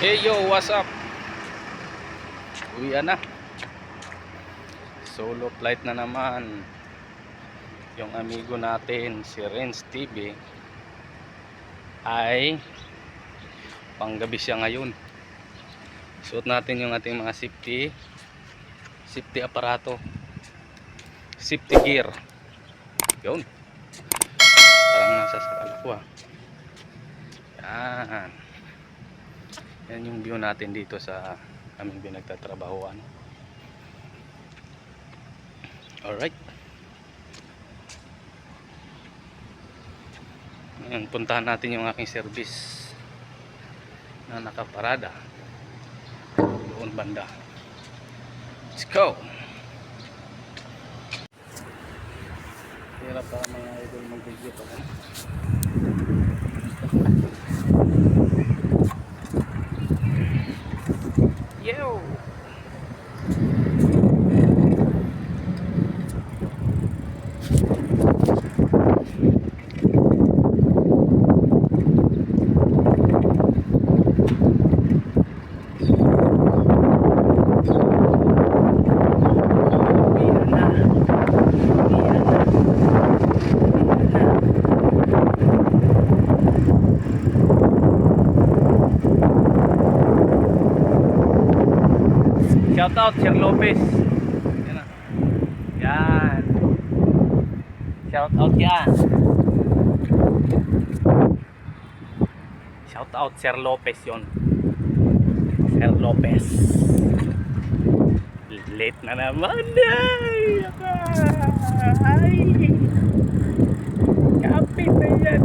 Hey yo, what's up? Uwian na. Solo flight na naman. Yung amigo natin, si Renz TV, ay panggabi siya ngayon. Suot natin yung ating mga safety aparato, safety gear. Yun. Parang nasa sakal ko ah. Yan. Yan yung view natin dito sa aming pinagtatrabahuan. Alright. Ngayon, puntahan natin yung aking service na nakaparada doon banda. Let's go! Hirap para mga idol mag-video pa rin. Yo! Shout out Sir Lopez. Yan na. Yan. Shout out yan. Shout out Sir Lopez yon. Sir Lopez. Late na naman. Ay. Kapit na yan.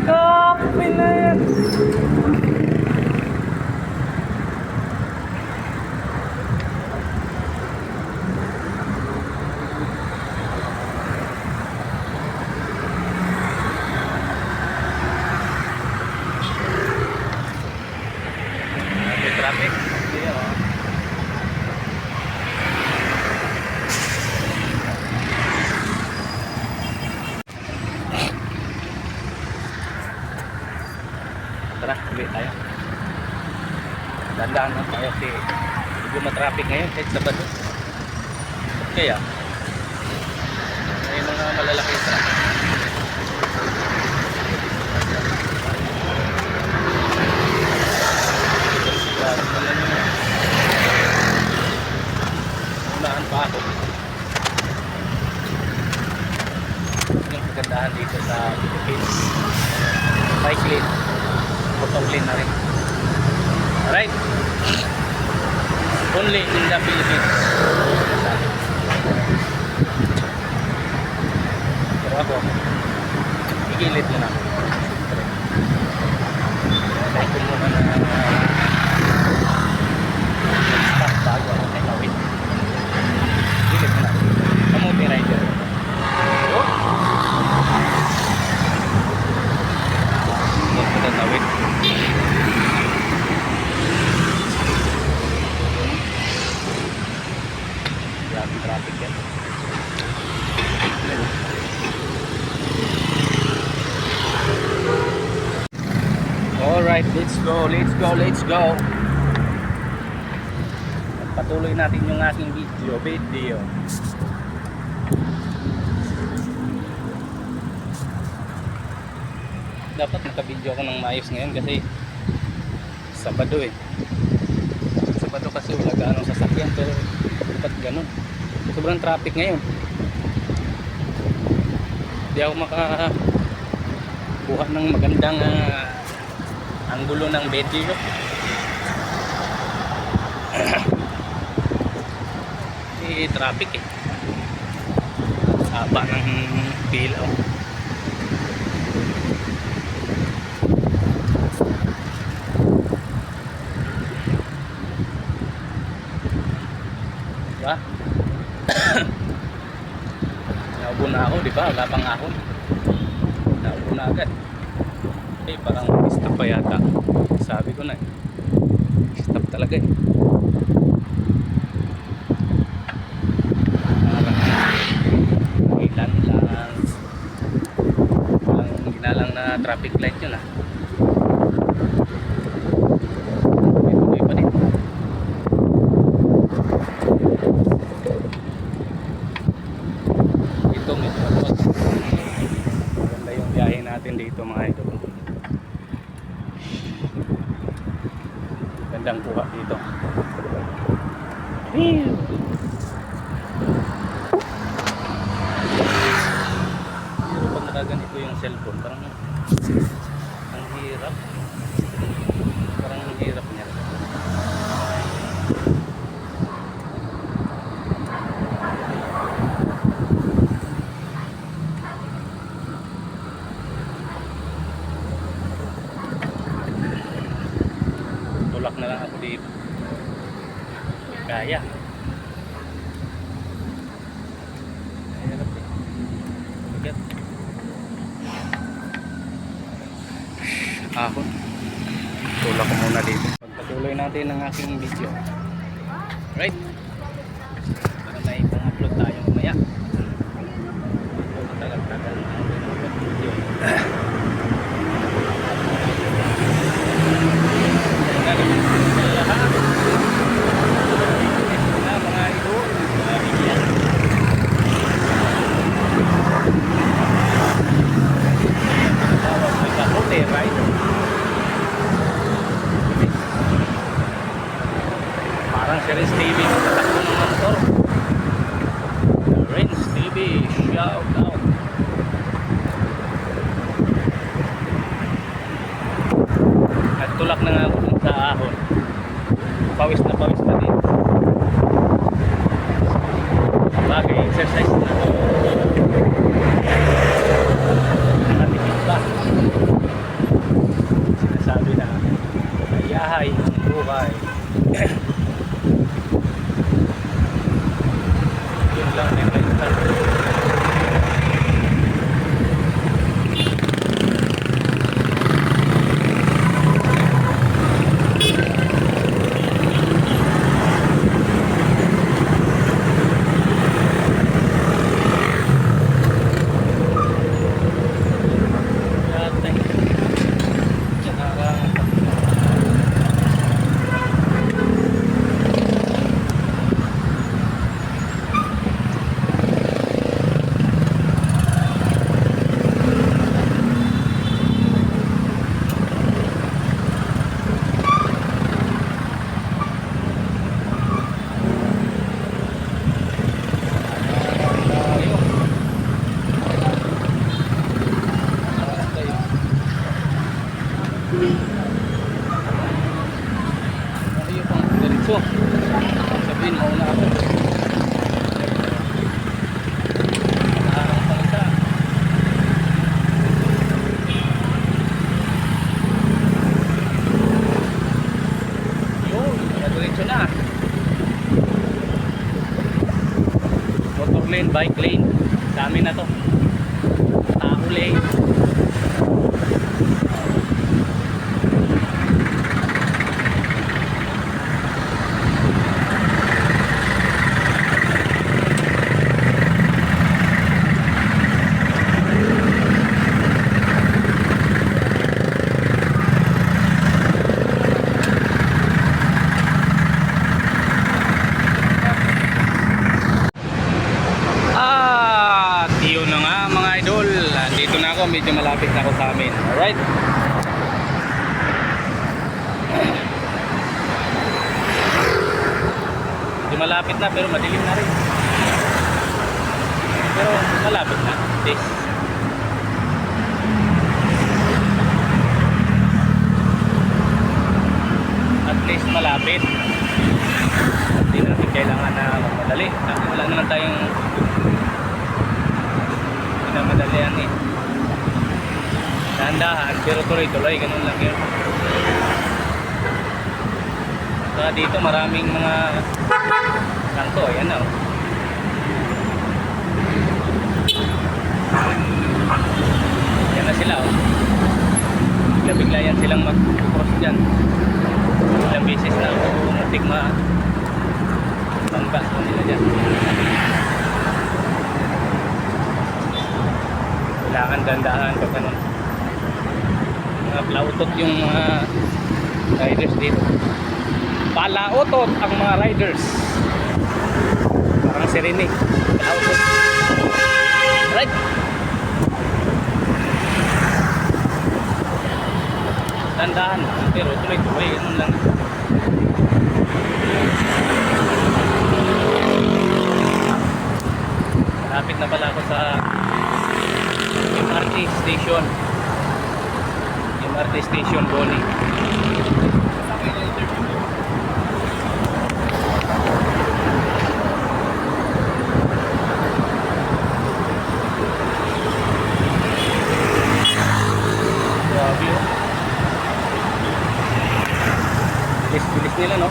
Kapit na yan. May traffic. Tara, ulit tayo. Dandaan lang tayo kasi hindi matraffic ngayon kahit Sabado. Kaya may mga malalaking traffic. Unahan pa ako. Yung kagandahan dito sa Philippines, bike lane, motor lane na rin. Alright, only in the Philippines. Pero ako, igilit mo na. Kahit kung muna na stop bago ako kay Kawit. Igilit mo na. Kamuti rider. Huwag mo na Kawit. Traffic yan. Alright, let's go. Patuloy natin yung aking video. Dapat naka-video ako ng maayos ngayon kasi Sabado eh. Sabado kasi wala gaano sasakyan pero dapat ganun. Sobrang traffic ngayon. Hindi ako makakuha ng magandang anggulo ng video. Traffic eh. Haba ng pila. Diba? Naubo na ako, di ba? Wala pang ahon. Naubo na agad. Eh, parang stop pa yata. Sabi ko na eh. Stop talaga eh. Ilan lang. Walang ginalang na traffic light yun ah. Tuloy pa din. Ito medyo maluwag. Maganda yung biyahe natin dito mga idol. Gandang kuha dito. Phew! Pero pag nakaganito yung cellphone, parang ang hirap. Parang ang hirap niya. Tulak na lang ako dito. Kaya. Hirap eh. Bigat. Ahon. Tulak ko muna dito. Pagpatuloy natin ang aking video. Right? Para may pang-upload tayo mamaya. Tagal-tagal na ang video. Parang si Renz TV natatakbo ng motor. Renz TV, shout out. Nagtulak na nga ako dun sa ahon. Pawis na din. Bagay, exercise na. Nakatipid pa. Sinasabi na ayahay ang buhay. Yun lang din kayo sa ayaw pang diretso. Sabihin, mauna ako. Naharang pang isa. Yun, diretso na. Motor lane, bike lane. Sa amin na to. Tao lane. Yun na nga mga idol, dito na ako, medyo malapit na ako sa amin. Alright, medyo malapit na pero madilim na rin, pero malapit na this. At least malapit, hindi natin kailangan na magmadali. Wala naman tayong pinamadalian eh. Dahan-dahan pero tuloy-tuloy, ganun lang yun. Saka dito maraming mga kanto, ayan o. na dyan. Kailangan dandahan pag ganun. Mga palautot yung mga riders dito. Palautot ang mga riders. Parang si Rene. Palautot. Right. Dandahan. Pero tuloy-tuloy. Ganun lang. Malapit na pala ako sa MRT station. MRT station Boni. Grabe oh. Bilis nila no.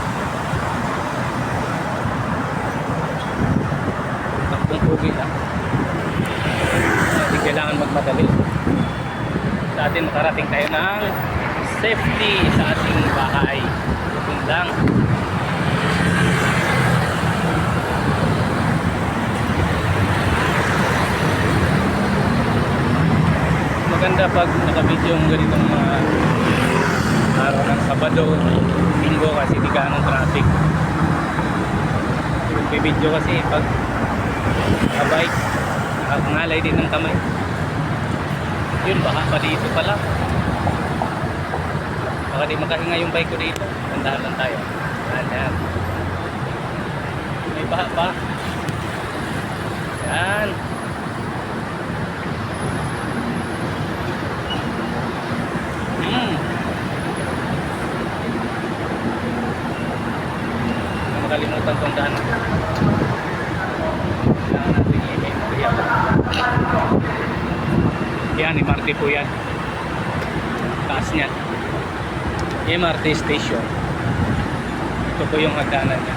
Takbong pugi lang. Hindi kailangan magmadali. Sa atin makarating tayo ng safety sa ating bahay. Yun lang. Maganda pag nakabidyo yung ganitong mga araw ng Sabado, Linggo kasi di ka anong traffic. Video kasi pag bike nakakangalay din ng kamay. Yun, baka pa dito pala. Baka di makahinga yung bike ko dito. Tandahan lang tayo. Yan. May baha pa. Yan. Makalimutan tong daan. Kailangan natin i-memory ako. Yan, MRT po yan. Taas niya. MRT station. Ito po yung hagdanan niya.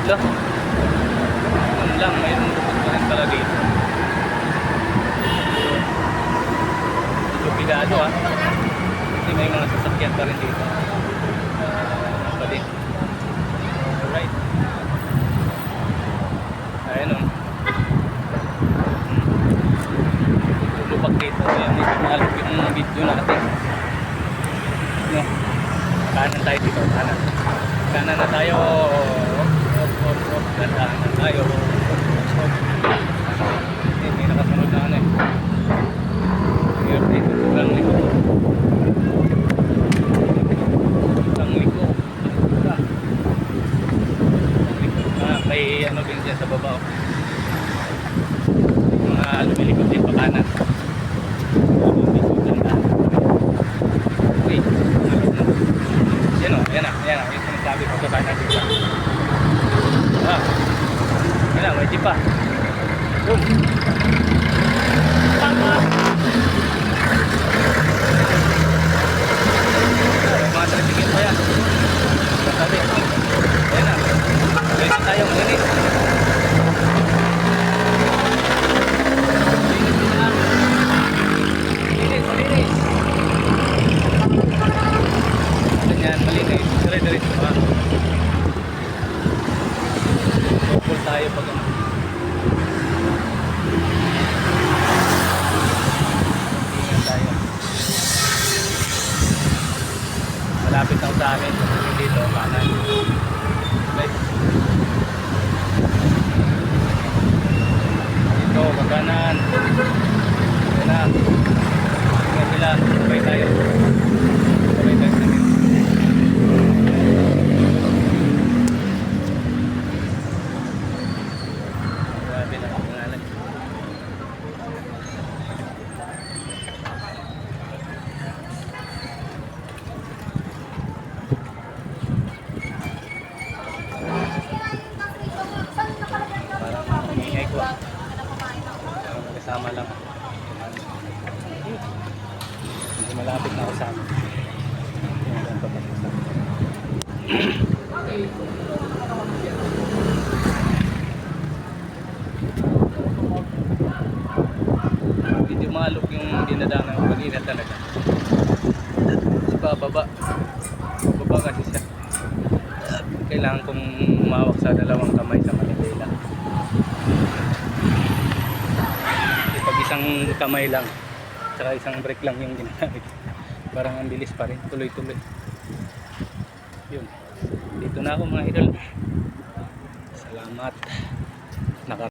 Ito. Yun lang, mayroon bukod pa rin pala dito. Ito pigado ah. Kasi may mga sasakyan pa rin dito. Pa din. Alright. Ayan o. Lubak dito. Ayan, medyo malap yung video natin. No. Kanan tayo dito. Kanan. Kanan na tayo. Kanan na tayo. May nakasunod na ano eh. Meron dito. Kurang liko. Kurang liko. May ano din dyan sa baba. Mga lumilikot din pa kanan. Okay. Yan o. Yan na. Yung sinasabi ko sa kanan dito. Yan na. May jeep pa. Boom. Tama. Mga trafficin pa yan. Sabi. Yan na. Pwede tayong linis. Linis. Ganyan, malinis. Dire-diretso pa. Pupul tayo pag ano. Ingat tayo. Malapit na sa amin. Dito, kanan. Right. Dito, pagkanan. Yan na. Ingat sila. Sabay tayo. Sabay tayo sa dito. Grabe na ang pangalan. Kasama lang. Hindi malapit na ako sa amin. Hindi malok yung dinadaanan ko kanina talaga. Kasi pa baba. kasi siya. Kailangan kong umawak sa dalawang kamay sa manibela. Kasi pag isang kamay lang, tsaka isang brake lang yung ginamit, parang ang bilis pa rin, tuloy-tuloy. Yun. Dito na ako mga idol. Salamat.